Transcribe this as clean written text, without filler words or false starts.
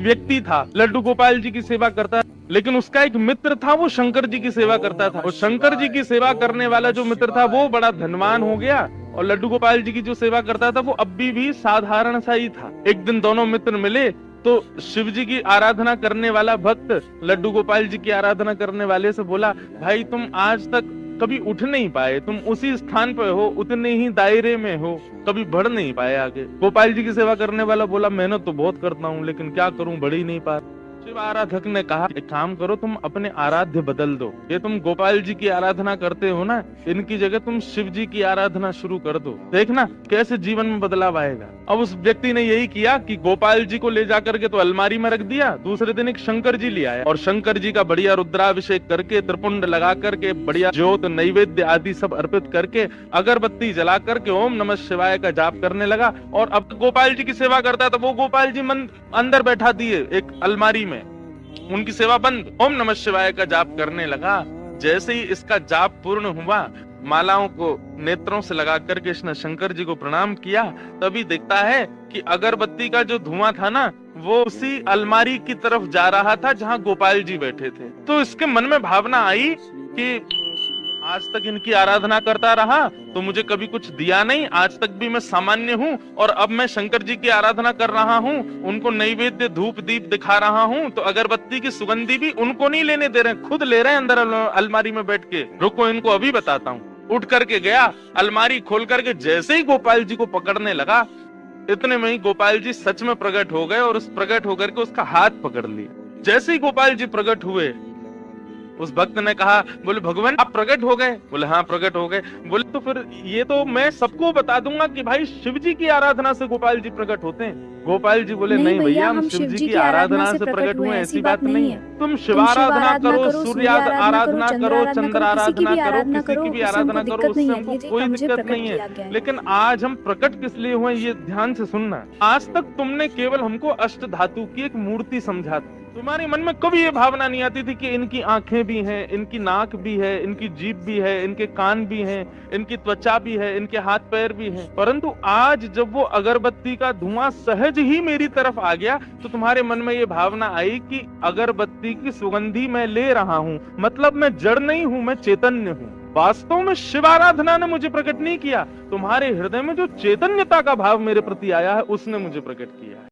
व्यक्ति था, लड्डू गोपाल जी की सेवा करता, लेकिन उसका एक मित्र था, वो शंकर जी की सेवा करता था। और शंकर जी की सेवा करने वाला जो मित्र था वो बड़ा धनवान हो गया, और लड्डू गोपाल जी की जो सेवा करता था वो अब भी साधारण सा ही था। एक दिन दोनों मित्र मिले तो शिव जी की आराधना करने वाला भक्त लड्डू गोपाल जी की आराधना करने वाले से बोला, भाई तुम आज तक कभी उठ नहीं पाए, तुम उसी स्थान पे हो, उतने ही दायरे में हो, कभी बढ़ नहीं पाए आगे। गोपाल जी की सेवा करने वाला बोला, मेहनत तो बहुत करता हूँ लेकिन क्या करूं, बढ़ ही नहीं पा। शिव आराधक ने कहा, एक काम करो, तुम अपने आराध्य बदल दो। ये तुम गोपाल जी की आराधना करते हो ना, इनकी जगह तुम शिव जी की आराधना शुरू कर दो, देखना कैसे जीवन में बदलाव आएगा। अब उस व्यक्ति ने यही किया कि गोपाल जी को ले जाकर के तो अलमारी में रख दिया। दूसरे दिन एक शंकर जी ले आया और शंकर जी का बढ़िया रुद्राभिषेक करके, त्रिपुंड लगा करके, बढ़िया ज्योत नैवेद्य आदि सब अर्पित करके, अगरबत्ती जला करके ओम नमः शिवाय का जाप करने लगा। और अब गोपाल जी की सेवा करता था, वो गोपाल जी अंदर बैठा दिए एक अलमारी में, उनकी सेवा बंद, ओम नमः शिवाय का जाप करने लगा। जैसे ही इसका जाप पूर्ण हुआ, मालाओं को नेत्रों से लगा करके इसने शंकर जी को प्रणाम किया, तभी दिखता है कि अगरबत्ती का जो धुआं था ना, वो उसी अलमारी की तरफ जा रहा था जहां गोपाल जी बैठे थे। तो इसके मन में भावना आई कि आज तक इनकी आराधना करता रहा तो मुझे कभी कुछ दिया नहीं, आज तक भी मैं सामान्य हूँ, और अब मैं शंकर जी की आराधना कर रहा हूँ, उनको नैवेद्य धूप दीप दिखा रहा हूँ, तो अगरबत्ती की सुगंधी भी उनको नहीं लेने दे रहे, खुद ले रहे हैं अंदर अलमारी में बैठ के। रुको इनको अभी बताता हूँ। उठ करके गया, अलमारी खोल करके जैसे ही गोपाल जी को पकड़ने लगा, इतने में ही गोपाल जी सच में प्रकट हो गए, और उस प्रकट होकर के उसका हाथ पकड़ लिया। जैसे ही गोपाल जी प्रकट हुए, उस भक्त ने कहा, बोले भगवान आप प्रकट हो गए? बोले हाँ प्रकट हो गए। बोले तो फिर ये तो मैं सबको बता दूंगा कि भाई शिव जी की आराधना से गोपाल जी प्रकट होते हैं। गोपाल जी बोले नहीं भैया, हम शिव जी की आराधना से प्रकट हुए, ऐसी बात नहीं है। तुम शिव आराधना करो, सूर्य आराधना करो, चंद्र आराधना करो, किसी की भी आराधना करो, उससे हमको कोई दिक्कत नहीं है, लेकिन आज हम प्रकट किस लिए हुए ये ध्यान से सुनना। आज तक तुमने केवल हमको अष्ट धातु की एक मूर्ति समझा, तुम्हारे मन में कभी ये भावना नहीं आती थी कि इनकी आंखें भी हैं, इनकी नाक भी है, इनकी जीभ भी है, इनके कान भी हैं, इनकी त्वचा भी है, इनके हाथ पैर भी हैं। परंतु आज जब वो अगरबत्ती का धुआं सहज ही मेरी तरफ आ गया, तो तुम्हारे मन में ये भावना आई कि अगरबत्ती की सुगंधी मैं ले रहा हूँ, मतलब मैं जड़ नहीं हूँ, मैं चैतन्य हूँ। वास्तव में शिव आराधना ने मुझे प्रकट नहीं किया, तुम्हारे हृदय में जो चैतन्यता का भाव मेरे प्रति आया है उसने मुझे प्रकट किया है।